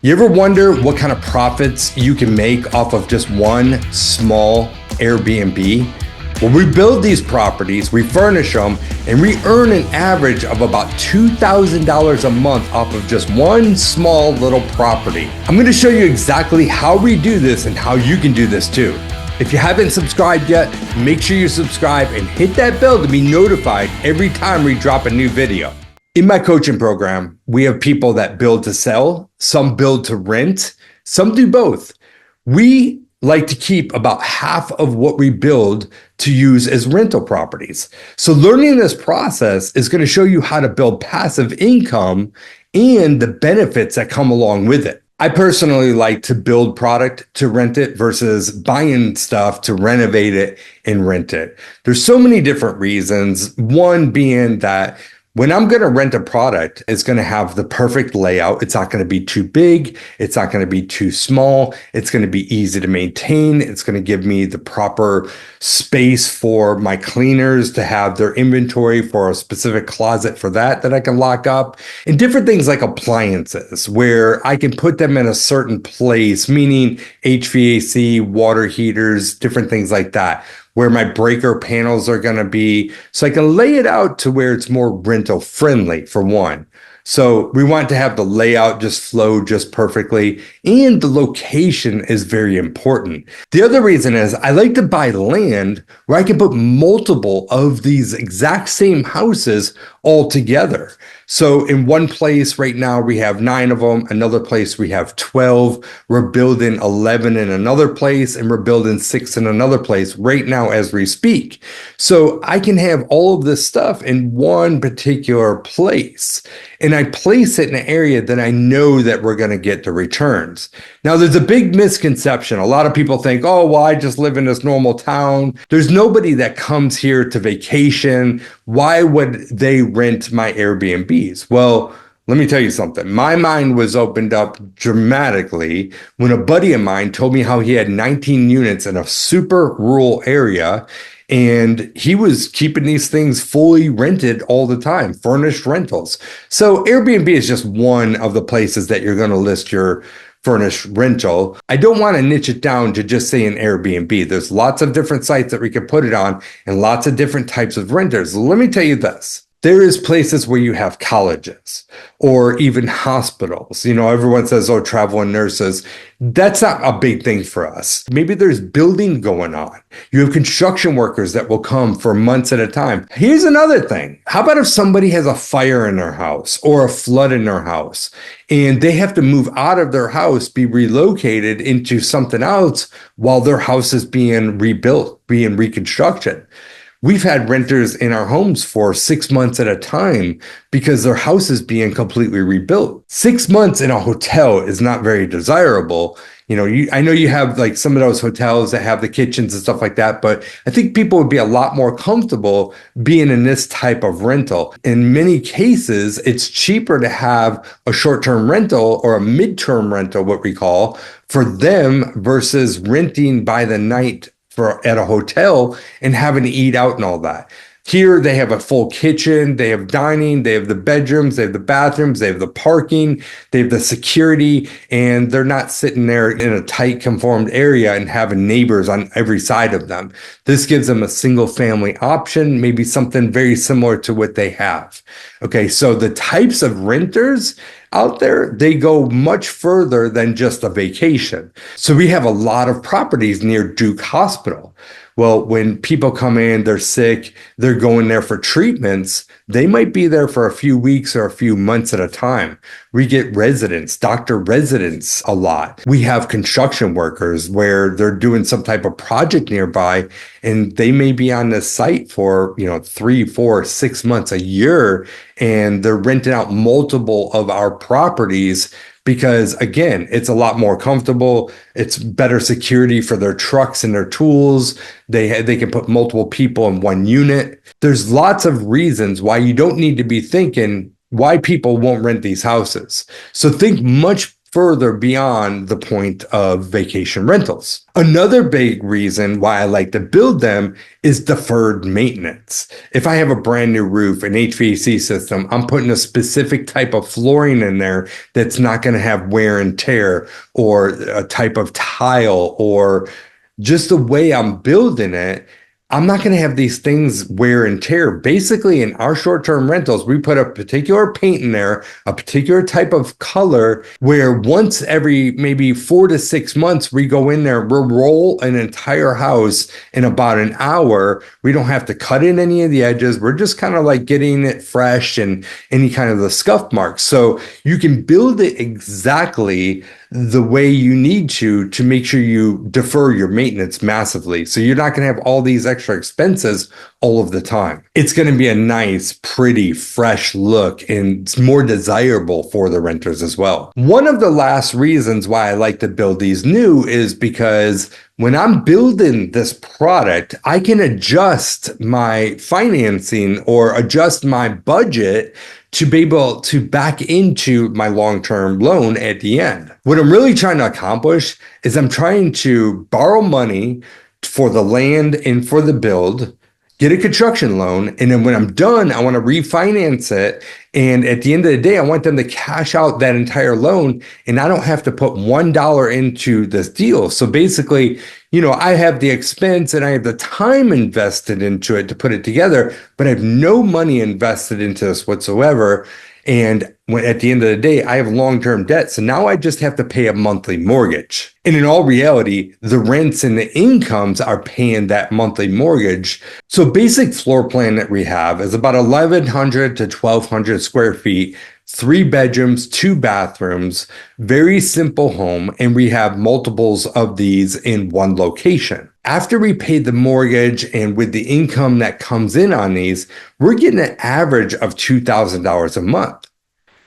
You ever wonder what kind of profits you can make off of just one small Airbnb? Well, we build these properties, we furnish them, and we earn an average of about $2,000 a month off of just one small little property. I'm going to show you exactly how we do this and how you can do this too. If you haven't subscribed yet, make sure you subscribe and hit that bell to be notified every time we drop a new video. In my coaching program, we have people that build to sell, some build to rent, some do both. We like to keep about half of what we build to use as rental properties. So learning this process is going to show you how to build passive income and the benefits that come along with it. I personally like to build product to rent it versus buying stuff to renovate it and rent it. There's so many different reasons. One being that when I'm going to rent a product, it's going to have the perfect layout. It's not going to be too big. It's not going to be too small. It's going to be easy to maintain. It's going to give me the proper space for my cleaners to have their inventory for a specific closet for that I can lock up. And different things like appliances where I can put them in a certain place, meaning HVAC, water heaters, different things like that, where my breaker panels are going to be. So I can lay it out to where it's more rental friendly for one. So we want to have the layout just flow just perfectly, and the location is very important. The other reason is I like to buy land where I can put multiple of these exact same houses all together. So in one place right now, we have 9 of them. Another place we have 12. We're building 11 in another place, and we're building 6 in another place right now as we speak. So I can have all of this stuff in one particular place, and I place it in an area that I know that we're going to get the returns. Now, there's a big misconception. A lot of people think, oh, well, I just live in this normal town. There's nobody that comes here to vacation. Why would they rent my Airbnbs? Well, let me tell you something. My mind was opened up dramatically when a buddy of mine told me how he had 19 units in a super rural area, and he was keeping these things fully rented all the time, furnished rentals. So Airbnb is just one of the places that you're going to list your furnished rental. I don't want to niche it down to just say an Airbnb. There's lots of different sites that we can put it on and lots of different types of renters. Let me tell you this. There is places where you have colleges or even hospitals. You know, everyone says, oh, travel and nurses. That's not a big thing for us. Maybe there's building going on. You have construction workers that will come for months at a time. Here's another thing. How about if somebody has a fire in their house or a flood in their house and they have to move out of their house, be relocated into something else while their house is being rebuilt, being reconstructed? We've had renters in our homes for 6 months at a time because their house is being completely rebuilt. 6 months in a hotel is not very desirable. You know, I know you have like some of those hotels that have the kitchens and stuff like that, but I think people would be a lot more comfortable being in this type of rental. In many cases, it's cheaper to have a short-term rental or a mid-term rental, what we call, for them versus renting by the night at a hotel and having to eat out and all that. Here, they have a full kitchen, they have dining, they have the bedrooms, they have the bathrooms, they have the parking, they have the security, and they're not sitting there in a tight conformed area and having neighbors on every side of them. This gives them a single family option, maybe something very similar to what they have. Okay, so the types of renters out there, they go much further than just a vacation. So we have a lot of properties near Duke Hospital. Well, when people come in, they're sick, they're going there for treatments, they might be there for a few weeks or a few months at a time. We get residents, doctor residents a lot. We have construction workers where they're doing some type of project nearby, and they may be on the site for, 3, 4, 6 months, a year, and they're renting out multiple of our properties because, again, it's a lot more comfortable. It's better security for their trucks and their tools. They can put multiple people in one unit. There's lots of reasons why you don't need to be thinking why people won't rent these houses. So think much further beyond the point of vacation rentals. Another big reason why I like to build them is deferred maintenance. If I have a brand new roof, an HVAC system, I'm putting a specific type of flooring in there that's not going to have wear and tear, or a type of tile, or just the way I'm building it. I'm not going to have these things wear and tear. Basically, in our short-term rentals, we put a particular paint in there, a particular type of color, where once every maybe 4 to 6 months, we go in there, we'll roll an entire house in about an hour. We don't have to cut in any of the edges. We're just kind of like getting it fresh and any kind of the scuff marks. So you can build it exactly the way you need to make sure you defer your maintenance massively. So you're not going to have all these extra expenses all of the time. It's going to be a nice, pretty, fresh look, and it's more desirable for the renters as well. One of the last reasons why I like to build these new is because when I'm building this product, I can adjust my financing or adjust my budget to be able to back into my long-term loan at the end. What I'm really trying to accomplish is I'm trying to borrow money for the land and for the build, get a construction loan, and then when I'm done, I want to refinance it. And at the end of the day, I want them to cash out that entire loan, and I don't have to put $1 into this deal. So basically, I have the expense and I have the time invested into it to put it together, but I have no money invested into this whatsoever. And at the end of the day, I have long-term debt. So now I just have to pay a monthly mortgage. And in all reality, the rents and the incomes are paying that monthly mortgage. So basic floor plan that we have is about 1,100 to 1,200 square feet, 3 bedrooms, 2 bathrooms, very simple home. And we have multiples of these in one location. After we pay the mortgage and with the income that comes in on these, we're getting an average of $2,000 a month.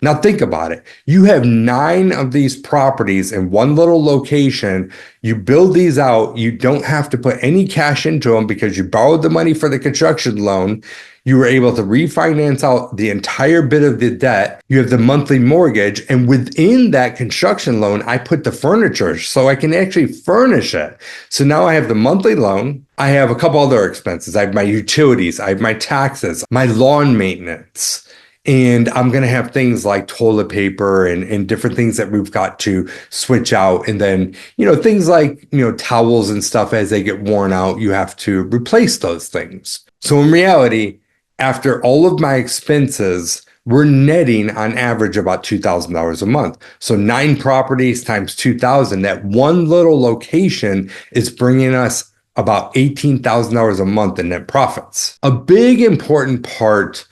Now think about it. You have 9 of these properties in one little location. You build these out. You don't have to put any cash into them because you borrowed the money for the construction loan. You were able to refinance out the entire bit of the debt. You have the monthly mortgage. And within that construction loan, I put the furniture so I can actually furnish it. So now I have the monthly loan. I have a couple other expenses. I have my utilities. I have my taxes, my lawn maintenance. And I'm going to have things like toilet paper and different things that we've got to switch out. And then, things like, towels and stuff, as they get worn out, you have to replace those things. So in reality, after all of my expenses, we're netting on average about $2,000 a month. So 9 properties times 2,000, that one little location is bringing us about $18,000 a month in net profits. A big important part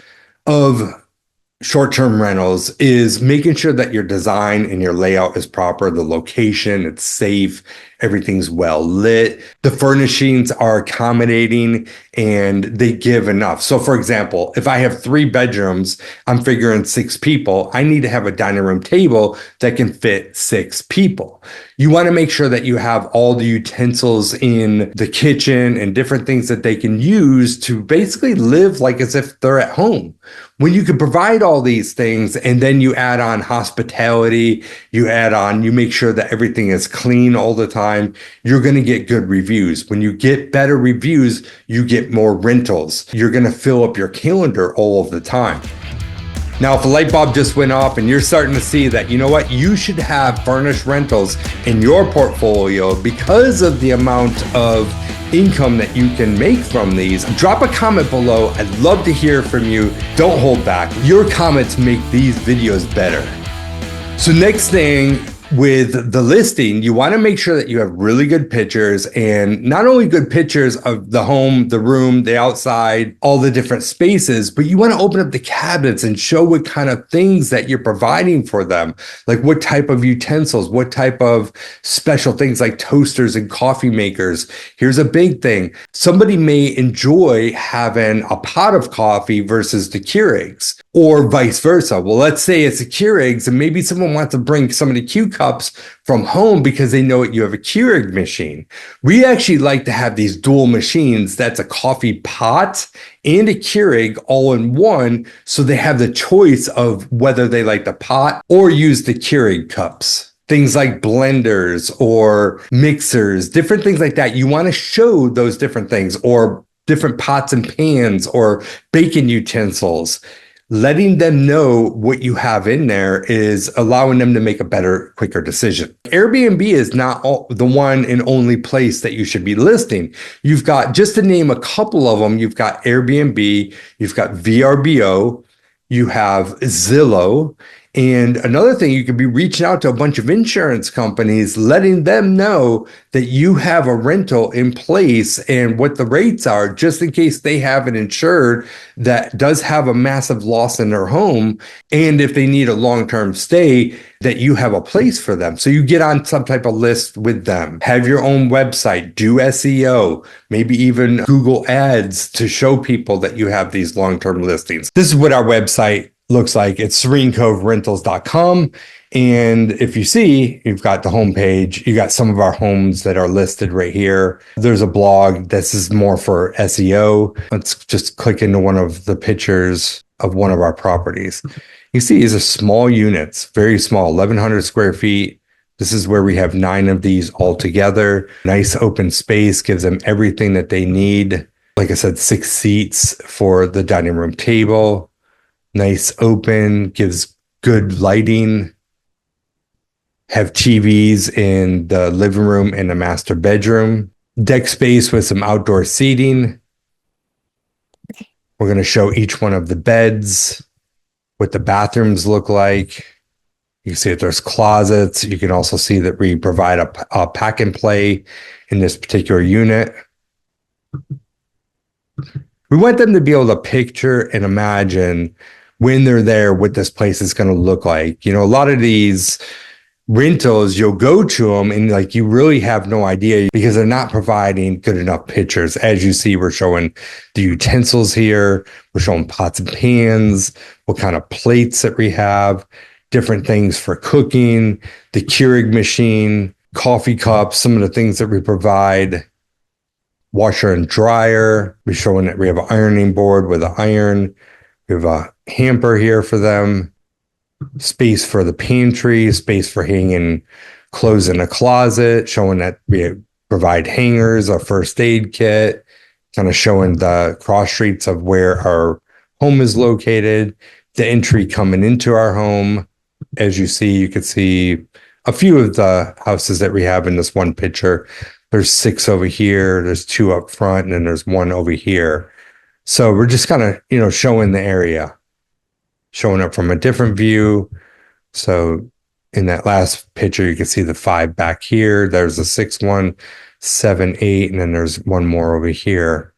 of short-term rentals is making sure that your design and your layout is proper, the location, it's safe, everything's well lit, the furnishings are accommodating, and they give enough. So for example, if I have 3 bedrooms, I'm figuring 6 people, I need to have a dining room table that can fit 6 people. You want to make sure that you have all the utensils in the kitchen and different things that they can use to basically live like as if they're at home. When you can provide all these things and then you add on hospitality, you make sure that everything is clean all the time, you're going to get good reviews. When you get better reviews, you get more rentals. You're going to fill up your calendar all of the time. Now, if a light bulb just went off and you're starting to see that, you should have furnished rentals in your portfolio because of the amount of income that you can make from these, drop a comment below. I'd love to hear from you. Don't hold back. Your comments make these videos better. So next thing, with the listing, you want to make sure that you have really good pictures, and not only good pictures of the home, the room, the outside, all the different spaces, but you want to open up the cabinets and show what kind of things that you're providing for them. Like what type of utensils, what type of special things like toasters and coffee makers. Here's a big thing. Somebody may enjoy having a pot of coffee versus the Keurigs, or vice versa. Well, let's say it's a Keurigs and maybe someone wants to bring some of the Q cups from home because they know you have a Keurig machine. We actually like to have these dual machines. That's a coffee pot and a Keurig all in one. So they have the choice of whether they like the pot or use the Keurig cups. things like blenders or mixers, different things like that. You want to show those different things, or different pots and pans or baking utensils. Letting them know what you have in there is allowing them to make a better, quicker decision. Airbnb is not the one and only place that you should be listing. You've got, just to name a couple of them, you've got Airbnb, you've got VRBO, you have Zillow. And another thing, you could be reaching out to a bunch of insurance companies, letting them know that you have a rental in place and what the rates are, just in case they have an insured that does have a massive loss in their home. And if they need a long-term stay, that you have a place for them. So you get on some type of list with them, have your own website, do SEO, maybe even Google Ads to show people that you have these long-term listings. This is what our website looks like. It's serenecoverentals.com. And if you see, you've got the homepage, you got some of our homes that are listed right here. There's a blog. This is more for SEO. Let's just click into one of the pictures of one of our properties. You see, these are small units, very small, 1,100 square feet. This is where we have 9 of these all together. Nice open space, gives them everything that they need. Like I said, 6 seats for the dining room table. Nice open, gives good lighting. Have TVs in the living room and the master bedroom. Deck space with some outdoor seating. We're going to show each one of the beds, what the bathrooms look like. You can see that there's closets. You can also see that we provide a pack and play in this particular unit. We want them to be able to picture and imagine when they're there what this place is going to look like. You know, a lot of these rentals, you'll go to them and like you really have no idea because they're not providing good enough pictures. As you see, we're showing the utensils here. We're showing pots and pans, what kind of plates that we have, different things for cooking, the Keurig machine, coffee cups, some of the things that we provide. Washer and dryer. We're showing that we have an ironing board with an iron. We have a hamper here for them. Space for the pantry, space for hanging clothes in a closet, showing that we provide hangers, a first aid kit, kind of showing the cross streets of where our home is located, the entry coming into our home. As you see, you can see a few of the houses that we have in this one picture. There's 6 over here, there's 2 up front, and then there's 1 over here. So we're just kind of, you know, showing the area, showing up from a different view. So in that last picture, you can see the 5 back here. There's a 6 one, 7, 8, and then there's 1 more over here.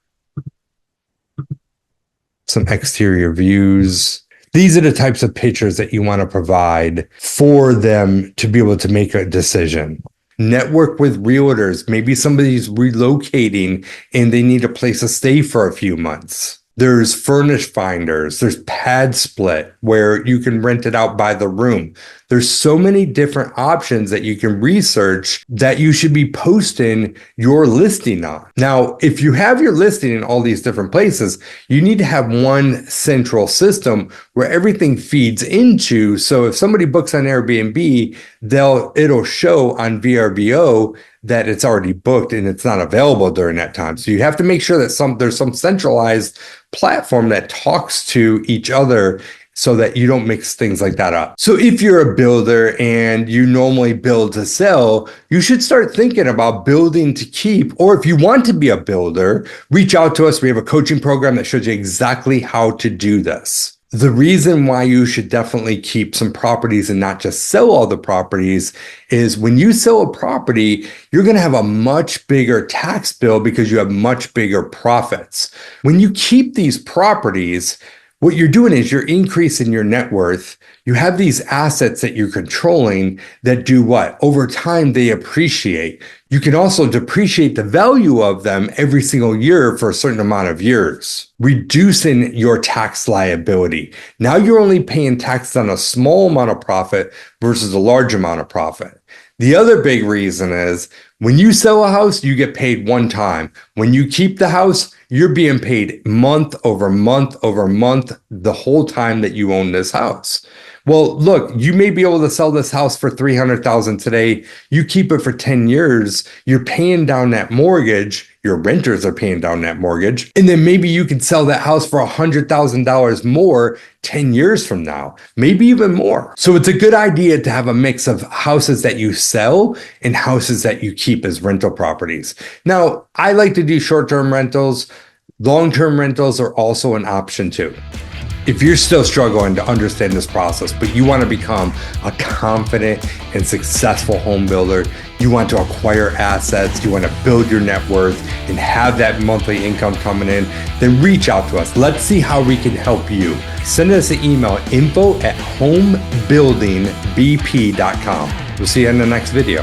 Some exterior views. These are the types of pictures that you want to provide for them to be able to make a decision. Network with realtors. Maybe somebody's relocating and they need a place to stay for a few months. There's furnish finders. There's pad split where you can rent it out by the room. There's so many different options that you can research that you should be posting your listing on. Now, if you have your listing in all these different places, you need to have one central system where everything feeds into. So if somebody books on Airbnb, it'll show on VRBO that it's already booked and it's not available during that time. So you have to make sure that there's some centralized platform that talks to each other so that you don't mix things like that up. So if you're a builder and you normally build to sell, you should start thinking about building to keep. Or if you want to be a builder, reach out to us. We have a coaching program that shows you exactly how to do this. The reason why you should definitely keep some properties and not just sell all the properties is when you sell a property, you're going to have a much bigger tax bill because you have much bigger profits. When you keep these properties, what you're doing is you're increasing your net worth. You have these assets that you're controlling that do what? Over time, they appreciate. You can also depreciate the value of them every single year for a certain amount of years, reducing your tax liability. Now you're only paying tax on a small amount of profit versus a large amount of profit. The other big reason is when you sell a house, you get paid one time. When you keep the house, you're being paid month over month over month the whole time that you own this house. Well, look, you may be able to sell this house for $300,000 today. You keep it for 10 years, you're paying down that mortgage. Your renters are paying down that mortgage. And then maybe you can sell that house for $100,000 more 10 years from now, maybe even more. So it's a good idea to have a mix of houses that you sell and houses that you keep as rental properties. Now, I like to do short-term rentals. Long-term rentals are also an option too. If you're still struggling to understand this process, but you want to become a confident and successful home builder, you want to acquire assets, you want to build your net worth and have that monthly income coming in, then reach out to us. Let's see how we can help you. Send us an email, info@homebuildingbp.com. We'll see you in the next video.